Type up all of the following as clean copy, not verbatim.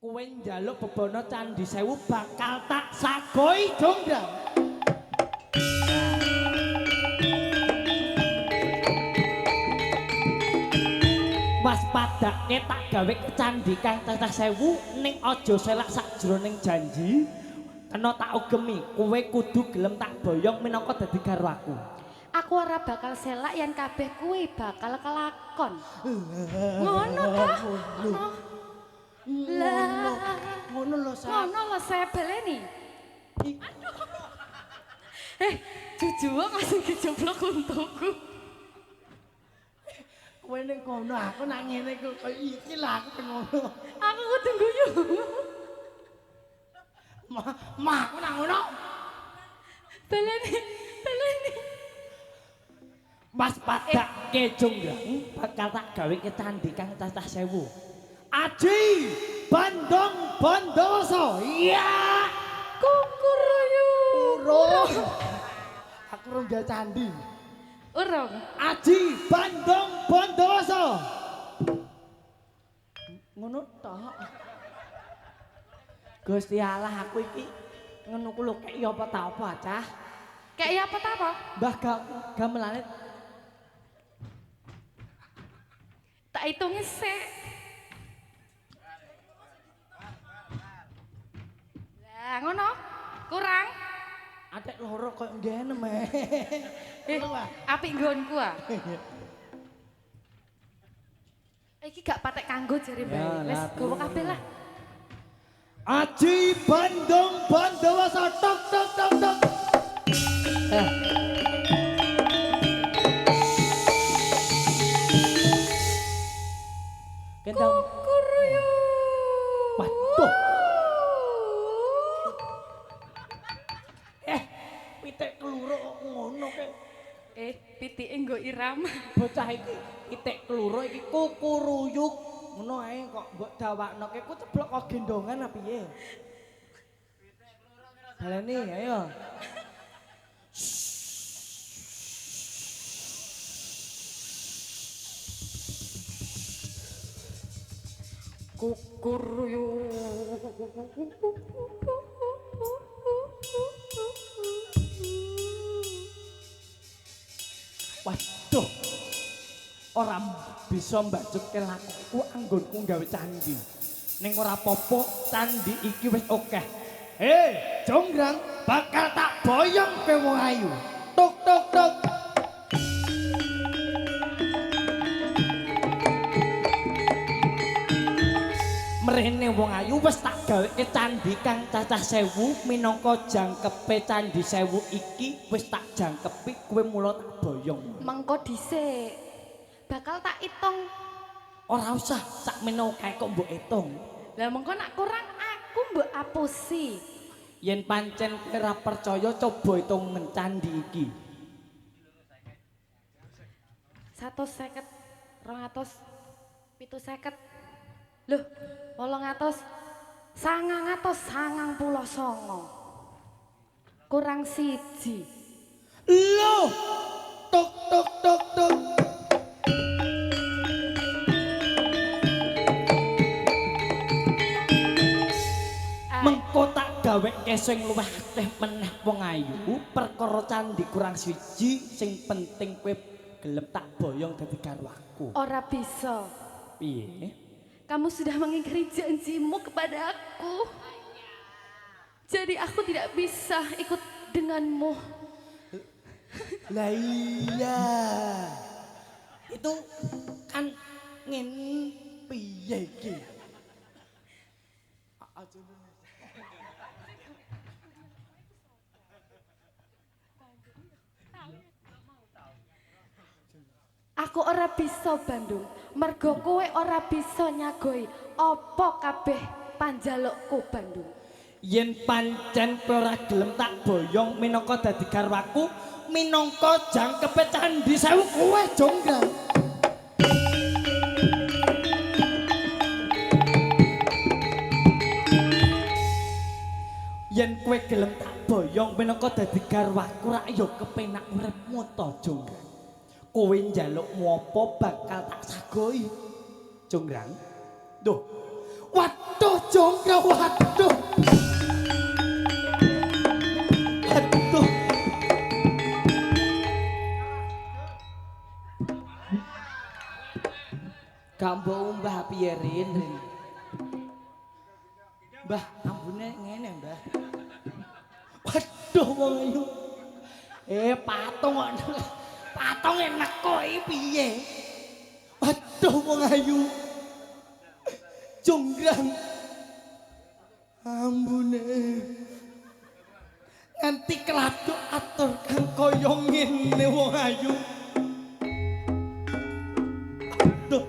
Kowe njaluk bebono Candhi Sewu bakal tak sagoi Jonggrang. Waspadake tak gawe candhi kang cacah 1000 ning aja selak sakjroning janji. Kena tak ugemi, kowe kudu gelem tak boyong minangka dadi garwaku. Aku ora bakal selak yen kabeh kuwi bakal kelakon. Ngono ta? Ngono lho Ngono lho saya baleni. Jujuwa masih kejeblok untukku. Kowe ning kono aku nak ngene kaya iki lah aku ngono. Aku kudu guyu. Mah aku nak ngono. Baleni. Mas padake Jonggrang bakal tak gawe candhi kang cacah 1000. Aji Bandung Bondowoso. Iya. Kukuruyu. Urung. Aku urung gawe candhi. Urung. Aji Bandung Bondowoso. Ngono tok. Gusti Allah aku iki ngono ku lho kek ya apa ta apa cah. Kayak apa ta apa? Mbah gamelane Tak hitungi sik. Lah ngono? Kurang? adek loro koyo ngene meh. Apik nggonku ah. Iki gak patek kanggo jare Mbak. Wis gowo kabeh lah. Aji Bandung Bondowoso tok tok tok tok. Kukuruyu. Waduh. Pitik keluro kok ngono kek. Pitike nggo irama. Bocah iki pitik keluro iki kukuruyuk. Ngono ae kok mbok dawakno kek ku ceblok kok gendongan apa piye? Baleni ayo. Kukuruyu. Waduh. Ora bisa mbajukke lakuku anggonku gawe candhi. Ning ora apa-apa, candhi iki wis akeh. Jonggrang bakal tak boyong kowe wong ayu. Tuk tuk tuk. Mrene wong ayu wis tak gaweke candhi kang cacah 1000 minangka jangkepe Candhi Sewu iki wis tak jangkepi kowe mula tak boyong. Mengko dhisik. Bakal tak itung. Ora usah sak meno kae kok mbok itung. Lah mengko nak kurang aku mbok apusi. Yen pancen kowe ora percaya coba itung candhi iki. 150, 200, 750. Loh, 800, 999. Kurang siji. Loh. Tuk tuk tuk tuk. Mengko tak gaweke sing luwih akeh meneh wong ayu perkara candhi kurang siji sing penting kowe gelem tak boyong dadi garwaku. Ora bisa. Piye? Kamu sudah mengingkari janjimu kepada aku. Jadi aku tidak bisa ikut denganmu. Lah iya. Itu kan ngene piye iki? Aku ora bisa Bandung. Mergo kowe ora bisa nyagoi apa kabeh panjalukku Bandung. Yen pancen kowe ora gelem tak boyong minangka dadi garwaku, minangka jangkepe Candhi Sewu kowe Jonggrang. Yen kowe gelem tak boyong minangka dadi garwaku rak ya kepenak uripmu to Jonggrang. Kowe njalukmu apa bakal tak sagoi Jonggrang. Duh. Waduh Jonggrang waduh. Waduh. Gambo Mbah piye Rin? Mbah, ambune ngene, Mbah. Waduh wong ayu. Patung kok. Patunge neko iki piye? Waduh wong ayu. Jonggrang. Ambune. Nganti keladuk atur kang kaya ngene wong ayu. Aduh.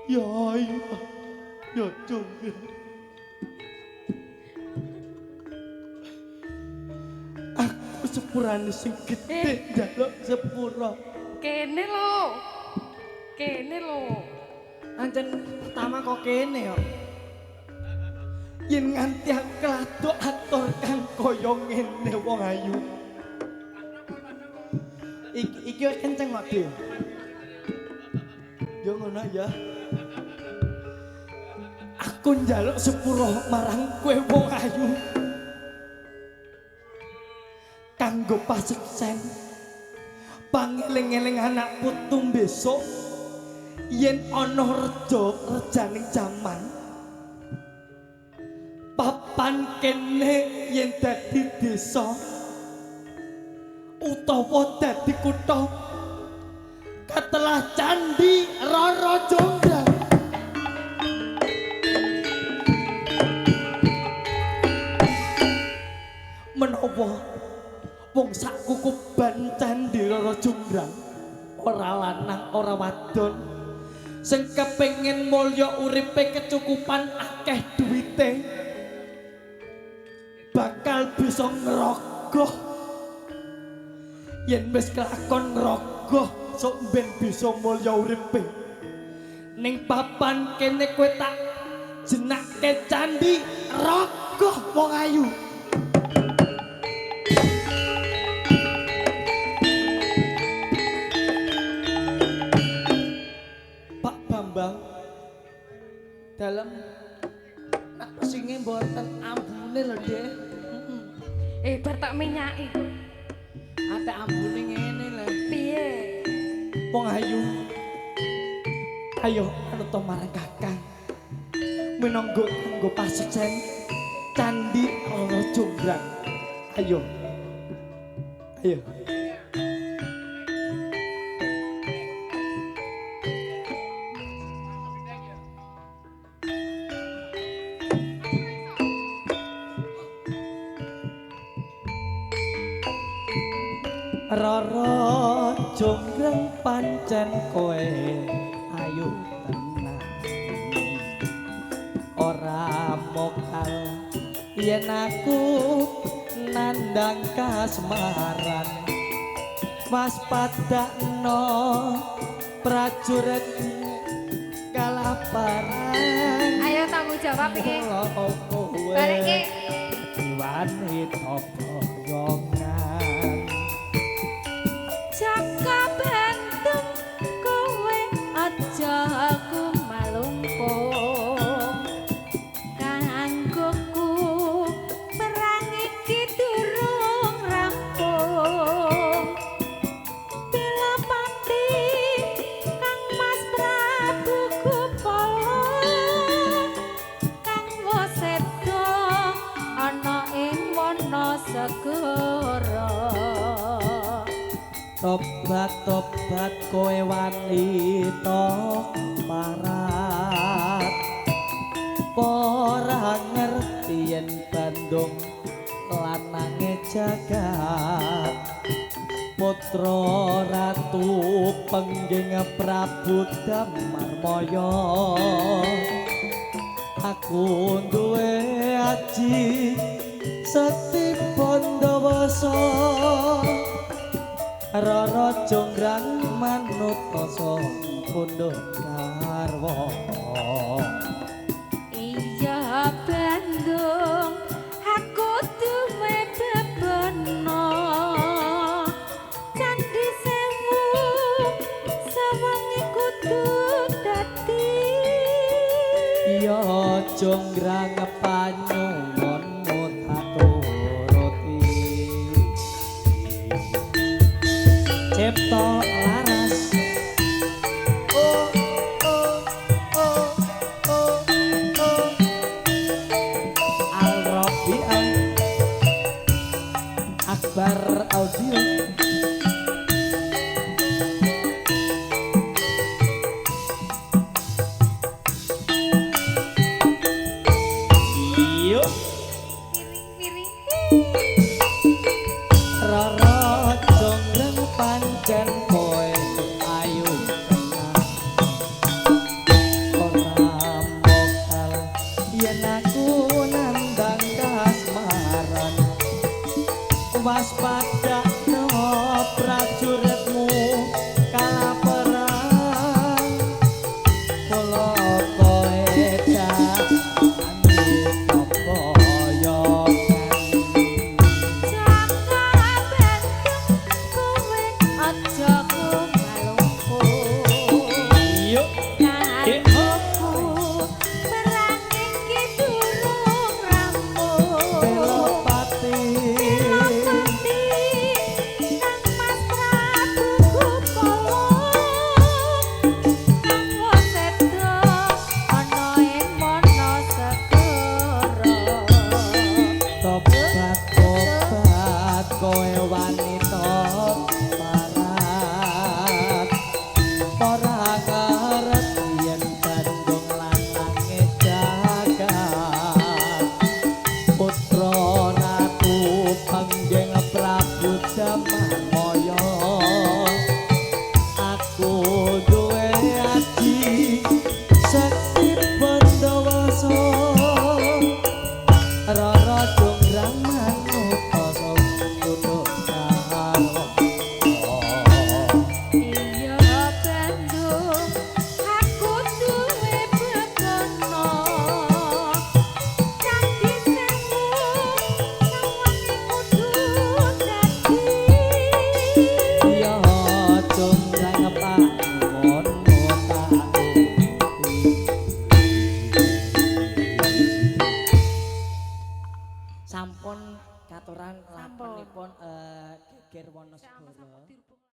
Ya ayu. Ya Jonggrang. Aku sepurane sing gedhe njaluk sepura. Kene lho. Kene lho. Ancen pertama kok kene kok. Yen nganti aku keladuk atur kang kaya ngene wong ayu. Iki wis kenceng kok, Dik. Yo ngono ya. Aku njaluk sepura marang kowe wong ayu. Kanggo paseksen. Pangeling-eling anak putu besok. Yen ana reja rejaning jaman. Papan kene yen dadi desa utawa dadi kutha katelah candi Rara Jonggrang. Menawa wong sak kukuban candi Rara Jonggrang ora lanang ora wadon sing kepengin mulya uripe kecukupan akeh duwite bakal bisa ngerogoh yen wis kelakon ngerogoh sok ben bisa mulya uripe ning papan kene kowe tak jenake candi rogoh wong ayu. Pak Bambang dalam nak singe mboten ambune lho, Dek. Bar tak minyaki. Ada ambune ngene lho. Piye? Wong ayu. Ayo anut marang Kakang. Minangka kanggo paseksen Candi Rara Jonggrang. Ayo. Ayo. Rara Jonggrang pancen kowe ayu tenan ora mokal yen aku nandang kasmaran mas padakno prajurit kalaparan. Ayo tanggung jawab iki. Kowe Bareng iki. diwani topoyongan Jaka Bandung kowe aja aku malungkung kanggoku perang iki durung rampung bela pati Kang Mas Prabu Kupala kang wasedo ana ing Wonosegara. Tobat-tobat kowe wanita parat ora ngerti yen Bandung lanange jagat putra ratu pengging Prabu Damarmaya aku duwe aji sekti Pandawasa Rara Jonggrang manut rasa pundhut garwa. Iya Bandung aku duwe bebana Candi Sewu sawangi kudu dadi Ya jonggrang panyuwunmu tak turuti Cipta laras oh oh oh oh oh Al Rabi'ah Akbar Audio Yuk Rara jonggrang pancen kowe ayu kenang ora mokal yen aku nandang kasmaran waspada no prajuritmu kala perang kula kowe dak ambil kepoyokan yuk Belopati tobat kowe wanita parat ora ngerti yen Bandung lanange jagat putra ratu panggeng Prabu Damarmaya aku duwe aji sekti Pandawasa Rara jonggrang manut kosong duduk karo ya jonggrang pangon sampun katuran lakonipun Geger Wonosegoro